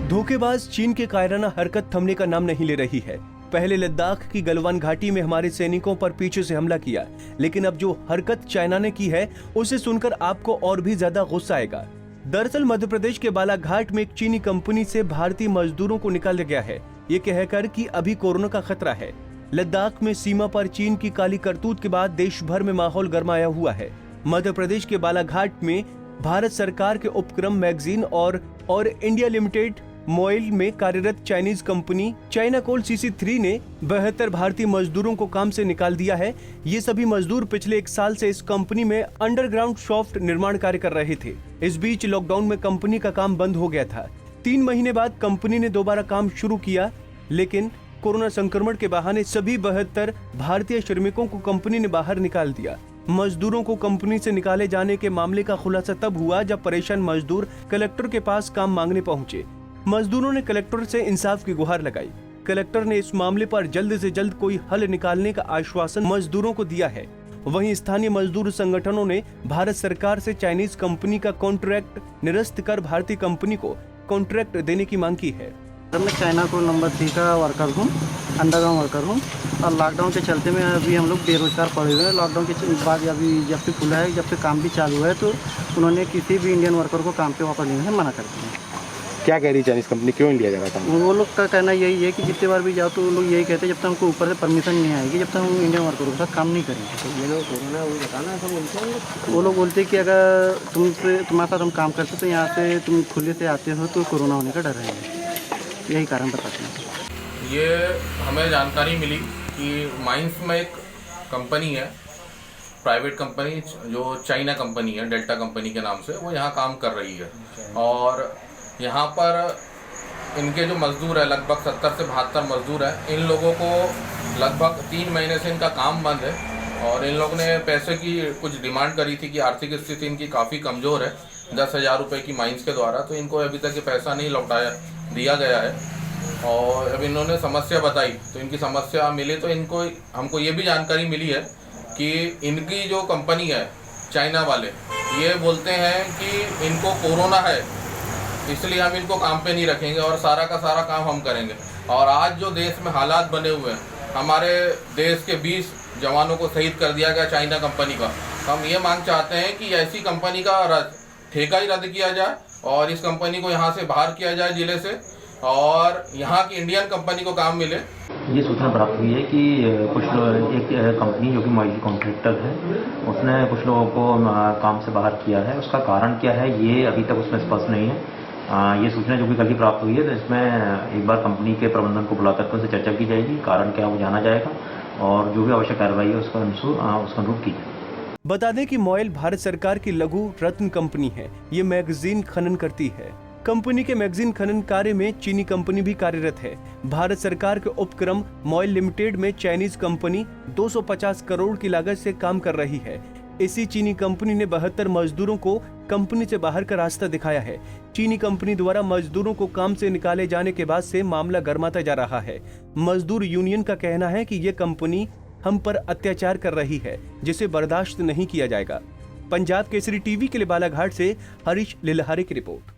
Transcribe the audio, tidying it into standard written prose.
धोखेबाज चीन के कायराना हरकत थमने का नाम नहीं ले रही है। पहले लद्दाख की गलवान घाटी में हमारे सैनिकों पर पीछे से हमला किया, लेकिन अब जो हरकत चाइना ने की है उसे सुनकर आपको और भी ज्यादा गुस्सा आएगा। दरअसल मध्य प्रदेश के बालाघाट में एक चीनी कंपनी से भारतीय मजदूरों को निकाला गया है, ये कहकर कि अभी कोरोना का खतरा है। लद्दाख में सीमा पर चीन की काली करतूत के बाद देश भर में माहौल गरमाया हुआ है। मध्य प्रदेश के बालाघाट में भारत सरकार के उपक्रम मैगजीन और इंडिया लिमिटेड मोइल में कार्यरत चाइनीज कंपनी चाइना कोल CC3 ने 72 भारतीय मजदूरों को काम से निकाल दिया है। ये सभी मजदूर पिछले 1 साल से इस कंपनी में अंडरग्राउंड शाफ्ट निर्माण कार्य कर रहे थे। इस बीच लॉकडाउन में कंपनी का काम बंद हो गया था। 3 महीने बाद कंपनी ने दोबारा काम शुरू किया, लेकिन कोरोना संक्रमण के बहाने सभी 72 भारतीय श्रमिकों को कंपनी ने बाहर निकाल दिया। मजदूरों को कंपनी से निकाले जाने के मामले का खुलासा तब हुआ जब परेशान मजदूर कलेक्टर के पास काम मांगने पहुंचे। मजदूरों ने कलेक्टर से इंसाफ की गुहार लगाई। कलेक्टर ने इस मामले पर जल्द से जल्द कोई हल निकालने का आश्वासन मजदूरों को दिया है। वहीं स्थानीय मजदूर संगठनों ने भारत सरकार से चाइनीज कंपनी का कॉन्ट्रैक्ट निरस्त कर भारतीय कंपनी को कॉन्ट्रैक्ट देने की मांग की है। मैं चाइना कोल नंबर 3 का वर्कर हूँ, अंडरग्राउंड वर्कर हूँ और लॉकडाउन के चलते में अभी हम लोग बेरोजगार पड़े हुए हैं। लॉकडाउन के बाद अभी जब से खुला है, जब से काम भी चालू है, तो उन्होंने किसी भी इंडियन वर्कर को काम पे वापस लेने से मना कर दिया। क्या कह रही चाइनीज़ कंपनी, क्यों इंडिया जा रहा था? वो लोग का कहना यही है कि जितने बार भी जाओ तो वो लोग यही कहते हैं जब तक हमको ऊपर से परमिशन नहीं आएगी, जब तक हम इंडियन वर्करों के साथ काम नहीं करेंगे। तो ये लोग कोरोना वो बताना सब बोलते हैं। वो लोग बोलते हैं कि अगर तुम्हारे साथ हम काम करते तो यहाँ से तुम खुले से आते हो तो कोरोना होने का डर है, यही कारण बताते हैं। ये हमें जानकारी मिली कि माइंस में एक कंपनी है, प्राइवेट कंपनी जो चाइना कंपनी है, डेल्टा कंपनी के नाम से, वो यहाँ काम कर रही है। और यहाँ पर इनके जो मजदूर है लगभग 70 से 72 मजदूर हैं। इन लोगों को लगभग 3 महीने से इनका काम बंद है और इन लोगों ने पैसे की कुछ डिमांड करी थी कि आर्थिक स्थिति इनकी काफ़ी कमज़ोर है, 10,000 रुपये की माइंस के द्वारा, तो इनको अभी तक ये पैसा नहीं लौटाया दिया गया है। और अब इन्होंने समस्या बताई तो इनकी समस्या मिली तो हमको ये भी जानकारी मिली है कि इनकी जो कंपनी है चाइना वाले ये बोलते हैं कि इनको कोरोना है, इसलिए हम इनको काम पे नहीं रखेंगे और सारा का सारा काम हम करेंगे। और आज जो देश में हालात बने हुए हैं, हमारे देश के 20 जवानों को शहीद कर दिया गया चाइना कंपनी का। हम ये मांग चाहते हैं कि ऐसी कंपनी का ठेका ही रद्द किया जाए और इस कंपनी को यहाँ से बाहर किया जाए जिले से, और यहाँ की इंडियन कंपनी को काम मिले। ये सूचना प्राप्त हुई है कि कुछ एक कंपनी जो कि मोइल कॉन्ट्रैक्टर है, उसने कुछ लोगों को काम से बाहर किया है। उसका कारण क्या है ये अभी तक उसमें स्पष्ट नहीं है। ये सूचना जो कि कल ही प्राप्त हुई है, तो इसमें एक बार कंपनी के प्रबंधन को बुला करके उनसे चर्चा की जाएगी, कारण क्या वो जाना जाएगा और जो भी आवश्यक कार्रवाई है उसका अनुरूप की जाएगी। बता दें कि मोइल भारत सरकार की लघु रत्न कंपनी है। ये मैगजीन खनन करती है। कंपनी के मैगजीन खनन कार्य में चीनी कंपनी भी कार्यरत है। भारत सरकार के उपक्रम मोइल लिमिटेड में चाइनीज कंपनी 250 करोड़ की लागत से काम कर रही है। इसी चीनी कंपनी ने 72 मजदूरों को कंपनी से बाहर का रास्ता दिखाया है। चीनी कंपनी द्वारा मजदूरों को काम से निकाले जाने के बाद से मामला गरमाता जा रहा है। मजदूर यूनियन का कहना है कि ये कंपनी हम पर अत्याचार कर रही है, जिसे बर्दाश्त नहीं किया जाएगा। पंजाब केसरी टीवी के लिए बालाघाट से हरीश लिलहारे की रिपोर्ट।